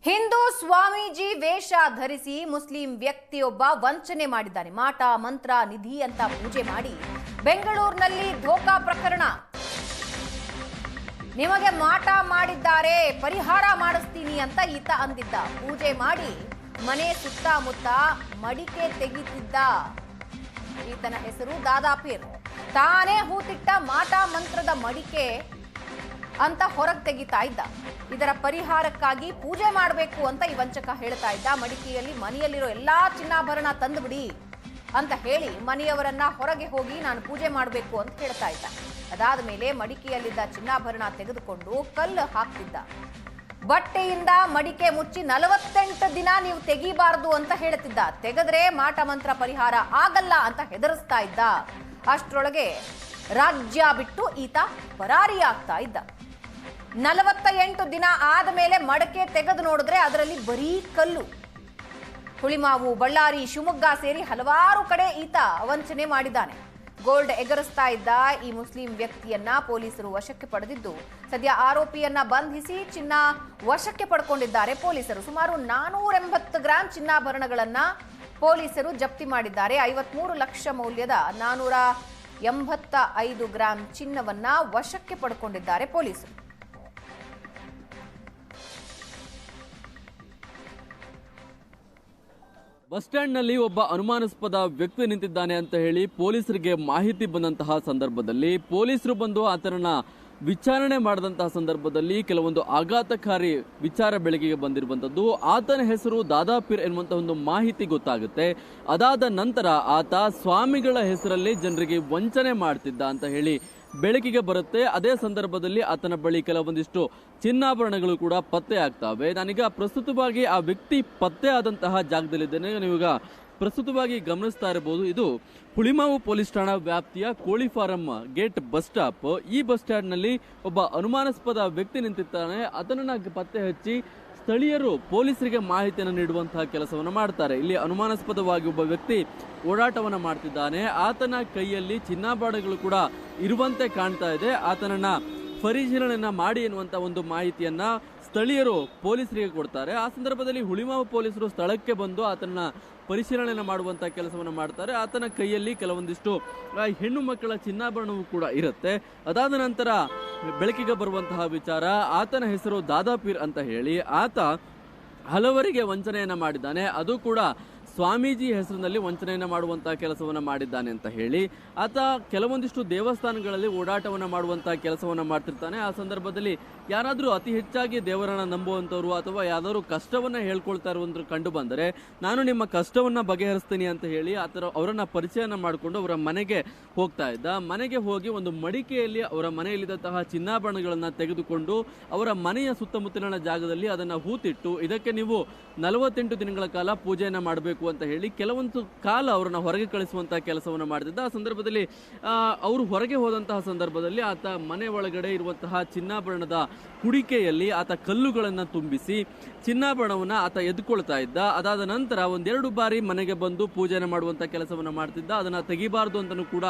ಹಿಂದೂ ಸ್ವಾಮೀಜಿ ವೇಷ ಧರಿಸಿ ಮುಸ್ಲಿಂ ವ್ಯಕ್ತಿಯೊಬ್ಬ ವಂಚನೆ ಮಾಡಿದ್ದಾನೆ. ಮಾಟ ಮಂತ್ರ ನಿಧಿ ಅಂತ ಪೂಜೆ ಮಾಡಿ ಬೆಂಗಳೂರಿನಲ್ಲಿ ಧೋಕಾ ಪ್ರಕರಣ. ನಿಮಗೆ ಮಾಟ ಮಾಡಿದ್ದಾರೆ, ಪರಿಹಾರ ಮಾಡಿಸ್ತೀನಿ ಅಂತ ಈತ ಅಂದಿದ್ದ. ಪೂಜೆ ಮಾಡಿ ಮನೆ ಸುತ್ತಮುತ್ತ ಮಡಿಕೆ ತೆಗಿತಿದ್ದ. ಈತನ ಹೆಸರು ದಾದಾಪೀರ್. ತಾನೇ ಹೂತಿಟ್ಟ ಮಾಟ ಮಂತ್ರದ ಮಡಿಕೆ ಅಂತ ಹೊರಗೆ ತೆಗಿತಾ ಇದ್ದ. ಇದರ ಪರಿಹಾರಕ್ಕಾಗಿ ಪೂಜೆ ಮಾಡಬೇಕು ಅಂತ ಈ ವಂಚಕ ಹೇಳ್ತಾ ಇದ್ದ. ಮಡಿಕೆಯಲ್ಲಿ ಮನೆಯಲ್ಲಿರೋ ಎಲ್ಲಾ ಚಿನ್ನಾಭರಣ ತಂದುಬಿಡಿ ಅಂತ ಹೇಳಿ ಮನೆಯವರನ್ನ ಹೊರಗೆ ಹೋಗಿ ನಾನು ಪೂಜೆ ಮಾಡಬೇಕು ಅಂತ ಹೇಳ್ತಾ ಇದ್ದ. ಅದಾದ ಮೇಲೆ ಮಡಿಕೆಯಲ್ಲಿದ್ದ ಚಿನ್ನಾಭರಣ ತೆಗೆದುಕೊಂಡು ಕಲ್ಲು ಹಾಕ್ತಿದ್ದ. ಬಟ್ಟೆಯಿಂದ ಮಡಿಕೆ ಮುಚ್ಚಿ 48 ದಿನ ನೀವು ತೆಗಿಬಾರದು ಅಂತ ಹೇಳ್ತಿದ್ದ. ತೆಗೆದ್ರೆ ಮಾಟ ಮಂತ್ರ ಪರಿಹಾರ ಆಗಲ್ಲ ಅಂತ ಹೆದರಿಸ್ತಾ ಇದ್ದ. ಅಷ್ಟರೊಳಗೆ ರಾಜ್ಯ ಬಿಟ್ಟು ಈತ ಪರಾರಿಯಾಗ್ತಾ ಇದ್ದ. 48 ದಿನ ಆದ ಮೇಲೆ ಮಡಕೆ ತೆಗೆದು ನೋಡಿದ್ರೆ ಅದರಲ್ಲಿ ಬರೀ ಕಲ್ಲು. ಹುಳಿಮಾವು, ಬಳ್ಳಾರಿ, ಶಿವಮೊಗ್ಗ ಸೇರಿ ಹಲವಾರು ಕಡೆ ಈತ ವಂಚನೆ ಮಾಡಿದ್ದಾನೆ. ಗೋಲ್ಡ್ ಎಗರಿಸ್ತಾ ಇದ್ದ ಈ ಮುಸ್ಲಿಂ ವ್ಯಕ್ತಿಯನ್ನ ಪೊಲೀಸರು ವಶಕ್ಕೆ ಪಡೆದಿದ್ದು ಸದ್ಯ ಆರೋಪಿಯನ್ನ ಬಂಧಿಸಿ ಚಿನ್ನ ವಶಕ್ಕೆ ಪಡ್ಕೊಂಡಿದ್ದಾರೆ ಪೊಲೀಸರು. ಸುಮಾರು 480 ಗ್ರಾಂ ಚಿನ್ನಾಭರಣಗಳನ್ನ ಪೊಲೀಸರು ಜಪ್ತಿ ಮಾಡಿದ್ದಾರೆ. 53 ಲಕ್ಷ ಮೌಲ್ಯದ 485 ಗ್ರಾಂ ಚಿನ್ನವನ್ನ ವಶಕ್ಕೆ ಪಡ್ಕೊಂಡಿದ್ದಾರೆ ಪೊಲೀಸರು. ಬಸ್ ಸ್ಟ್ಯಾಂಡ್ನಲ್ಲಿ ಒಬ್ಬ ಅನುಮಾನಾಸ್ಪದ ವ್ಯಕ್ತಿ ನಿಂತಿದ್ದಾನೆ ಅಂತ ಹೇಳಿ ಪೊಲೀಸರಿಗೆ ಮಾಹಿತಿ ಬಂದಂತಹ ಸಂದರ್ಭದಲ್ಲಿ ಪೊಲೀಸರು ಬಂದು ಆತನನ್ನ ವಿಚಾರಣೆ ಮಾಡಿದಂತಹ ಸಂದರ್ಭದಲ್ಲಿ ಕೆಲವೊಂದು ಆಘಾತಕಾರಿ ವಿಚಾರ ಬೆಳಕಿಗೆ ಬಂದಿರುವಂತದ್ದು. ಆತನ ಹೆಸರು ದಾದಾಪೀರ್ ಎನ್ನುವಂತಹ ಒಂದು ಮಾಹಿತಿ ಗೊತ್ತಾಗುತ್ತೆ. ಅದಾದ ನಂತರ ಆತ ಸ್ವಾಮಿಗಳ ಹೆಸರಲ್ಲಿ ಜನರಿಗೆ ವಂಚನೆ ಮಾಡ್ತಿದ್ದ ಅಂತ ಹೇಳಿ ಬೆಳಕಿಗೆ ಬರುತ್ತೆ. ಅದೇ ಸಂದರ್ಭದಲ್ಲಿ ಆತನ ಬಳಿ ಕೆಲವೊಂದಿಷ್ಟು ಚಿನ್ನಾಭರಣಗಳು ಕೂಡ ಪತ್ತೆ ಆಗ್ತವೆ. ನಾನೀಗ ಪ್ರಸ್ತುತವಾಗಿ ಆ ವ್ಯಕ್ತಿ ಪತ್ತೆ ಆದಂತಹ ಜಾಗದಲ್ಲಿದ್ದೇನೆ. ನೀವೀಗ ಪ್ರಸ್ತುತವಾಗಿ ಗಮನಿಸ್ತಾ ಇರಬಹುದು, ಇದು ಹುಳಿಮಾವು ಪೊಲೀಸ್ ಠಾಣಾ ವ್ಯಾಪ್ತಿಯ ಕೋಳಿ ಫಾರಂ ಗೇಟ್ ಬಸ್ ಸ್ಟಾಪ್. ಈ ಬಸ್ ಸ್ಟ್ಯಾಂಡ್ ನಲ್ಲಿ ಒಬ್ಬ ಅನುಮಾನಾಸ್ಪದ ವ್ಯಕ್ತಿ ನಿಂತಿದ್ದಾನೆ. ಅದನ್ನ ಪತ್ತೆ ಹಚ್ಚಿ ಸ್ಥಳೀಯರು ಪೊಲೀಸರಿಗೆ ಮಾಹಿತಿಯನ್ನು ನೀಡುವಂತಹ ಕೆಲಸವನ್ನು ಮಾಡ್ತಾರೆ. ಇಲ್ಲಿ ಅನುಮಾನಾಸ್ಪದವಾಗಿ ಒಬ್ಬ ವ್ಯಕ್ತಿ ಓಡಾಟವನ್ನ ಮಾಡ್ತಿದ್ದಾನೆ. ಆತನ ಕೈಯಲ್ಲಿ ಚಿನ್ನಾಭರಣಗಳು ಕೂಡ ಇರುವಂತೆ ಕಾಣ್ತಾ ಇದೆ. ಆತನನ್ನ ಪರಿಶೀಲನೆಯನ್ನ ಮಾಡಿ ಎನ್ನುವಂತ ಒಂದು ಮಾಹಿತಿಯನ್ನ ಸ್ಥಳೀಯರು ಪೊಲೀಸರಿಗೆ ಕೊಡ್ತಾರೆ. ಆ ಸಂದರ್ಭದಲ್ಲಿ ಹುಳಿಮಾವು ಪೊಲೀಸರು ಸ್ಥಳಕ್ಕೆ ಬಂದು ಆತನ ಪರಿಶೀಲನೆ ಮಾಡುವಂತ ಕೆಲಸವನ್ನು ಮಾಡ್ತಾರೆ. ಆತನ ಕೈಯಲ್ಲಿ ಕೆಲವೊಂದಿಷ್ಟು ಹೆಣ್ಣು ಮಕ್ಕಳ ಚಿನ್ನಾಭರಣವೂ ಕೂಡ ಇರುತ್ತೆ. ಅದಾದ ನಂತರ ಬೆಳಕಿಗೆ ಬರುವಂತಹ ವಿಚಾರ, ಆತನ ಹೆಸರು ದಾದಾಪೀರ್ ಅಂತ ಹೇಳಿ ಆತ ಹಲವರಿಗೆ ವಂಚನೆಯನ್ನ ಮಾಡಿದ್ದಾನೆ. ಅದು ಕೂಡ ಸ್ವಾಮೀಜಿ ಹೆಸರಿನಲ್ಲಿ ವಂಚನೆಯನ್ನ ಮಾಡುವಂತಹ ಕೆಲಸವನ್ನ ಮಾಡಿದ್ದಾನೆ ಅಂತ ಹೇಳಿ ಆತ ಕೆಲವೊಂದಿಷ್ಟು ದೇವಸ್ಥಾನಗಳಲ್ಲಿ ಓಡಾಟವನ್ನ ಮಾಡುವಂತಹ ಕೆಲಸವನ್ನ ಮಾಡ್ತಿರ್ತಾನೆ. ಆ ಸಂದರ್ಭದಲ್ಲಿ ಯಾರಾದ್ರೂ ಅತಿ ಹೆಚ್ಚಾಗಿ ದೇವರನ್ನ ನಂಬುವಂತವ್ರು ಅಥವಾ ಯಾವ್ದಾದ್ರು ಕಷ್ಟವನ್ನ ಹೇಳ್ಕೊಳ್ತಾ ಇರುವಂತರು ಕಂಡು ಬಂದರೆ ನಾನು ನಿಮ್ಮ ಕಷ್ಟವನ್ನ ಬಗೆಹರಿಸ್ತೀನಿ ಅಂತ ಹೇಳಿ ಅವರನ್ನ ಪರಿಚಯನ ಮಾಡಿಕೊಂಡು ಅವರ ಮನೆಗೆ ಹೋಗ್ತಾ ಇದ್ದ. ಮನೆಗೆ ಹೋಗಿ ಒಂದು ಮಡಿಕೆಯಲ್ಲಿ ಅವರ ಮನೆಯಲ್ಲಿದ್ದಂತಹ ಚಿನ್ನಾಭರಣಗಳನ್ನ ತೆಗೆದುಕೊಂಡು ಅವರ ಮನೆಯ ಸುತ್ತಮುತ್ತಲಿನ ಜಾಗದಲ್ಲಿ ಅದನ್ನ ಹೂತಿಟ್ಟು ಇದಕ್ಕೆ ನೀವು 48 ದಿನಗಳ ಕಾಲ ಪೂಜೆಯನ್ನ ಮಾಡಬೇಕು ಅಂತ ಹೇಳಿ ಕೆಲವೊಂದು ಕಾಲ ಅವರನ್ನ ಹೊರಗೆ ಕಳಿಸುವಂತಹ ಕೆಲಸವನ್ನು ಮಾಡ್ತಿದ್ದ. ಆ ಸಂದರ್ಭದಲ್ಲಿ ಅವರು ಹೊರಗೆ ಹೋದಂತಹ ಸಂದರ್ಭದಲ್ಲಿ ಆತ ಮನೆ ಒಳಗಡೆ ಇರುವಂತಹ ಚಿನ್ನಾಭರಣದ ಕುಡಿಕೆಯಲ್ಲಿ ಆತ ಕಲ್ಲುಗಳನ್ನ ತುಂಬಿಸಿ ಚಿನ್ನಾಭರಣವನ್ನ ಆತ ಎದ್ಕೊಳ್ತಾ ಇದ್ದ. ಅದಾದ ನಂತರ 1-2 ಬಾರಿ ಮನೆಗೆ ಬಂದು ಪೂಜೆನ ಮಾಡುವಂತ ಕೆಲಸವನ್ನ ಮಾಡ್ತಿದ್ದ. ಅದನ್ನ ತೆಗಿಬಾರ್ದು ಅಂತನೂ ಕೂಡ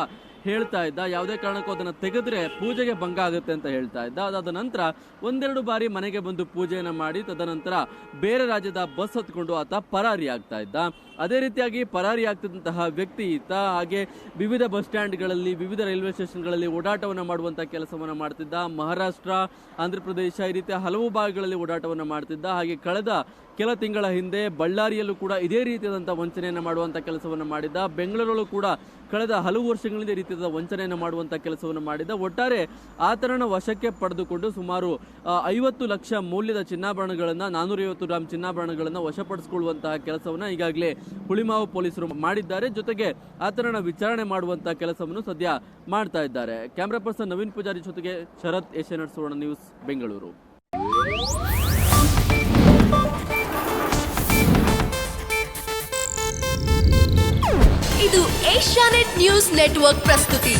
ಹೇಳ್ತಾ ಇದ್ದ. ಯಾವುದೇ ಕಾರಣಕ್ಕೂ ಅದನ್ನ ತೆಗೆದ್ರೆ ಪೂಜೆಗೆ ಭಂಗ ಆಗುತ್ತೆ ಅಂತ ಹೇಳ್ತಾ ಇದ್ದ. ಅದಾದ ನಂತರ 1-2 ಬಾರಿ ಮನೆಗೆ ಬಂದು ಪೂಜೆಯನ್ನ ಮಾಡಿ ತದನಂತರ ಬೇರೆ ರಾಜ್ಯದ ಬಸ್ ಹತ್ಕೊಂಡು ಆತ ಪರಾರಿ ಆಗ್ತಾ ಇದ್ದ. ಅದೇ ರೀತಿಯಾಗಿ ಪರಾರಿ ಆಗ್ತಿದ್ದಂತಹ ವ್ಯಕ್ತಿ ಈತ ಹಾಗೆ ವಿವಿಧ ಬಸ್ ಸ್ಟ್ಯಾಂಡ್ಗಳಲ್ಲಿ, ವಿವಿಧ ರೈಲ್ವೆ ಸ್ಟೇಷನ್ಗಳಲ್ಲಿ ಓಡಾಟವನ್ನು ಮಾಡುವಂತಹ ಕೆಲಸವನ್ನ ಮಾಡ್ತಿದ್ದ. ಮಹಾರಾಷ್ಟ್ರ, ಆಂಧ್ರ ಪ್ರದೇಶ ಈ ರೀತಿಯ ಹಲವು ಭಾಗಗಳಲ್ಲಿ ಓಡಾಟವನ್ನು ಮಾಡ್ತಿದ್ದ. ಹಾಗೆ ಕಳೆದ ಕೆಲ ತಿಂಗಳ ಹಿಂದೆ ಬಳ್ಳಾರಿಯಲ್ಲೂ ಕೂಡ ಇದೇ ರೀತಿಯಾದಂತಹ ವಂಚನೆಯನ್ನು ಮಾಡುವಂತ ಕೆಲಸವನ್ನು ಮಾಡಿದ್ದ. ಬೆಂಗಳೂರಲ್ಲೂ ಕೂಡ ಕಳೆದ ಹಲವು ವರ್ಷಗಳಿಂದ ಈ ರೀತಿಯಾದ ವಂಚನೆಯನ್ನು ಮಾಡುವಂತ ಕೆಲಸವನ್ನು ಮಾಡಿದ್ದ. ಒಟ್ಟಾರೆ ಆತನನ್ನು ವಶಕ್ಕೆ ಪಡೆದುಕೊಂಡು ಸುಮಾರು 50 ಲಕ್ಷ ಮೌಲ್ಯದ ಚಿನ್ನಾಭರಣಗಳನ್ನ 450 ಗ್ರಾಂ ಚಿನ್ನಾಭರಣಗಳನ್ನ ವಶಪಡಿಸಿಕೊಳ್ಳುವಂತಹ ಕೆಲಸವನ್ನ ಈಗಾಗಲೇ ಹುಳಿಮಾವು ಪೊಲೀಸರು ಮಾಡಿದ್ದಾರೆ. ಜೊತೆಗೆ ಆತನನ್ನ ವಿಚಾರಣೆ ಮಾಡುವಂತಹ ಕೆಲಸವನ್ನು ಸದ್ಯ ಮಾಡ್ತಾ ಇದ್ದಾರೆ. ಕ್ಯಾಮರಾ ಪರ್ಸನ್ ನವೀನ್ ಪೂಜಾರಿ ಜೊತೆಗೆ ಶರತ್, ಏಷ್ಯಾನೆಟ್ ಸುವರ್ಣ ನ್ಯೂಸ್, ಬೆಂಗಳೂರು. ಇದು ಏಷ್ಯಾನೆಟ್ ನ್ಯೂಸ್ ನೆಟ್ವರ್ಕ್ ಪ್ರಸ್ತುತಿ.